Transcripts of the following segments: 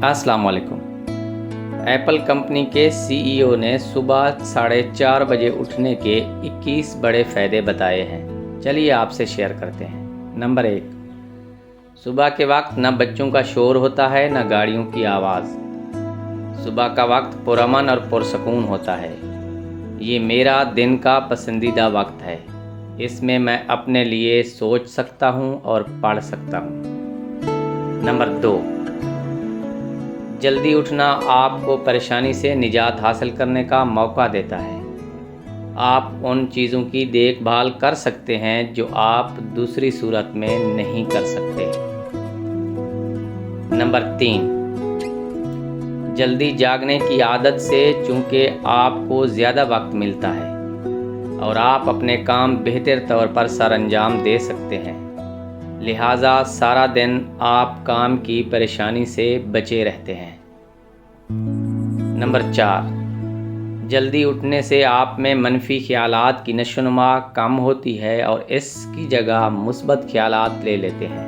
अस्सलाम वालेकुम। Apple company के सीईओ ने सुबह 4:30 बजे उठने के 21 बड़े फ़ायदे बताए हैं। चलिए आपसे शेयर करते हैं। नंबर 1, सुबह के वक्त न बच्चों का शोर होता है न गाड़ियों की आवाज़। सुबह का वक्त पुरअमन और पुरसकून होता है। ये मेरा दिन का पसंदीदा वक्त है। इसमें मैं अपने लिए सोच सकता हूँ और पढ़ सकता हूँ। नंबर 2, जल्दी उठना आपको परेशानी से निजात हासिल करने का मौका देता है। आप उन चीज़ों की देखभाल कर सकते हैं जो आप दूसरी सूरत में नहीं कर सकते। नंबर 3, जल्दी जागने की आदत से चूँकि आपको ज़्यादा वक्त मिलता है और आप अपने काम बेहतर तौर पर सरअंजाम दे सकते हैं, लिहाजा सारा दिन आप काम की परेशानी से बचे रहते हैं। नंबर 4, जल्दी उठने से आप में मनफी ख्यालात की नशोनुमा कम होती है और इसकी जगह मुस्बत ख्यालात ले लेते हैं।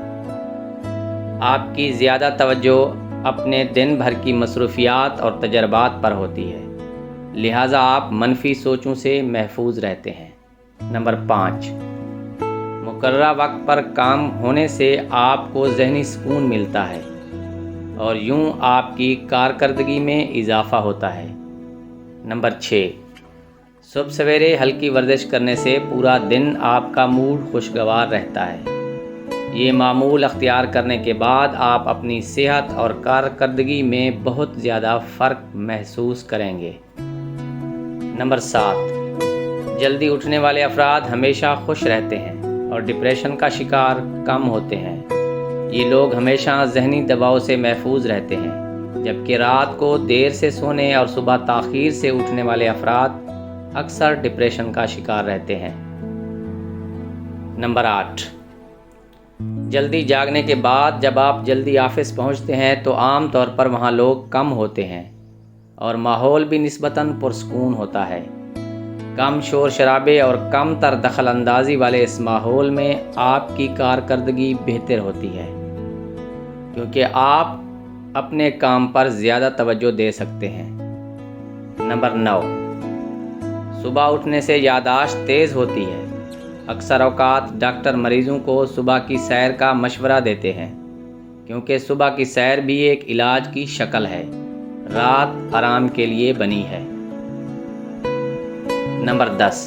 आपकी ज़्यादा तवज्जो अपने दिन भर की मसरूफियात और तजर्बात पर होती है, लिहाजा आप मनफी सोचों से महफूज रहते हैं। नंबर 5, मुकर्ररा वक्त पर काम होने से आपको ज़हनी सुकून मिलता है और यूं आपकी कारकर्दगी में इजाफ़ा होता है। नंबर 6, सुबह सवेरे हल्की वर्जिश करने से पूरा दिन आपका मूड खुशगवार रहता है। ये मामूल अख्तियार करने के बाद आप अपनी सेहत और कारकर्दगी में बहुत ज़्यादा फ़र्क महसूस करेंगे। नंबर 7, जल्दी उठने वाले अफराद हमेशा खुश रहते हैं और डिप्रेशन का शिकार कम होते हैं। ये लोग हमेशा ज़हनी दबाव से महफूज रहते हैं, जबकि रात को देर से सोने और सुबह ताख़ीर से उठने वाले अफराद अक्सर डिप्रेशन का शिकार रहते हैं। नंबर 8, जल्दी जागने के बाद जब आप जल्दी ऑफिस पहुंचते हैं तो आम तौर पर वहां लोग कम होते हैं और माहौल भी निस्बतन पुरसकून होता है। कम शोर शराबे और कम तर दखल अंदाजी वाले इस माहौल में आपकी कारकर्दगी बेहतर होती है, क्योंकि आप अपने काम पर ज़्यादा तवज्जो दे सकते हैं। नंबर 9, सुबह उठने से यादाश्त तेज़ होती है। अक्सर औकात डॉक्टर मरीज़ों को सुबह की सैर का मशवरा देते हैं, क्योंकि सुबह की सैर भी एक इलाज की शक्ल है। रात आराम के लिए बनी है। नंबर 10,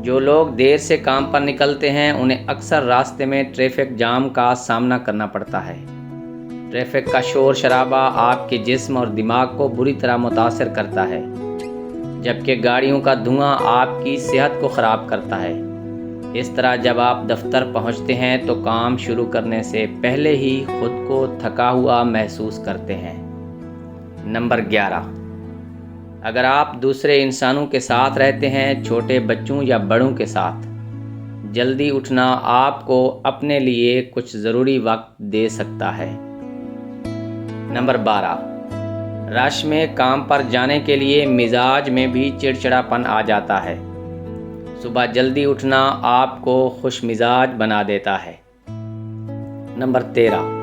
जो लोग देर से काम पर निकलते हैं उन्हें अक्सर रास्ते में ट्रैफिक जाम का सामना करना पड़ता है। ट्रैफिक का शोर शराबा आपके जिस्म और दिमाग को बुरी तरह मुतासिर करता है, जबकि गाड़ियों का धुआं आपकी सेहत को ख़राब करता है। इस तरह जब आप दफ्तर पहुंचते हैं तो काम शुरू करने से पहले ही खुद को थका हुआ महसूस करते हैं। नंबर 11, अगर आप दूसरे इंसानों के साथ रहते हैं, छोटे बच्चों या बड़ों के साथ, जल्दी उठना आपको अपने लिए कुछ ज़रूरी वक्त दे सकता है। नंबर 12, रश में काम पर जाने के लिए मिजाज में भी चिड़चिड़ापन आ जाता है। सुबह जल्दी उठना आपको खुश मिजाज बना देता है। नंबर 13,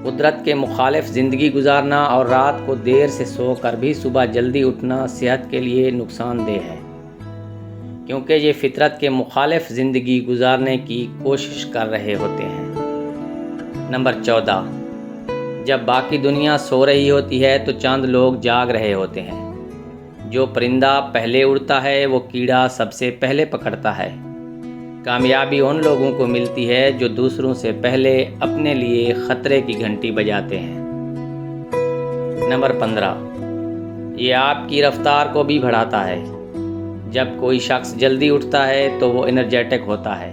कुदरत के मुखालिफ ज़िंदगी गुजारना और रात को देर से सोकर भी सुबह जल्दी उठना सेहत के लिए नुकसानदेह है, क्योंकि ये फितरत के मुखालिफ ज़िंदगी गुजारने की कोशिश कर रहे होते हैं। नंबर 14, जब बाकी दुनिया सो रही होती है तो चंद लोग जाग रहे होते हैं। जो परिंदा पहले उड़ता है वो कीड़ा सबसे पहले पकड़ता है। कामयाबी उन लोगों को मिलती है जो दूसरों से पहले अपने लिए ख़तरे की घंटी बजाते हैं। नंबर 15, ये आपकी रफ्तार को भी बढ़ाता है। जब कोई शख्स जल्दी उठता है तो वो एनर्जेटिक होता है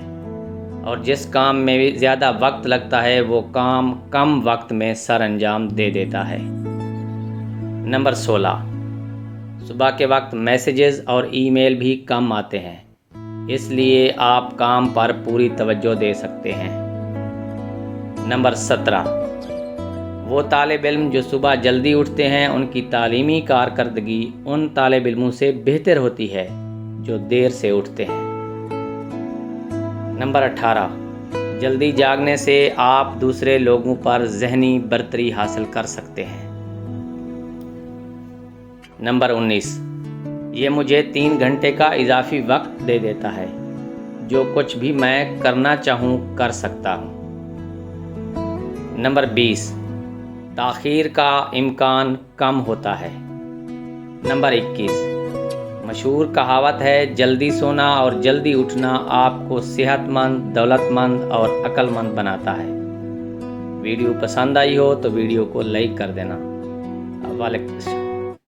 और जिस काम में ज़्यादा वक्त लगता है वो काम कम वक्त में सर अंजाम दे देता है। नंबर 16, सुबह के वक्त मैसेजेस और ईमेल भी कम आते हैं, इसलिए आप काम पर पूरी तवज्जो दे सकते हैं। नंबर 17, वो तालिब इल्म जो सुबह जल्दी उठते हैं उनकी तालीमी कारकर्दगी उन तालिब इल्मों से बेहतर होती है जो देर से उठते हैं। नंबर 18, جلدی جاگنے سے آپ دوسرے لوگوں پر ذہنی برتری حاصل کر سکتے ہیں۔ نمبر 19، یہ مجھے 3 گھنٹے کا اضافی وقت دے دیتا ہے، جو کچھ بھی میں کرنا چاہوں کر سکتا ہوں۔ نمبر 20، تاخیر کا امکان کم ہوتا ہے۔ نمبر 21، مشہور کہاوت ہے جلدی سونا اور جلدی اٹھنا آپ کو صحت مند، دولت مند اور عقل مند بناتا ہے۔ ویڈیو پسند آئی ہو تو ویڈیو کو لائک کر دینا۔ وعلیکم السلام۔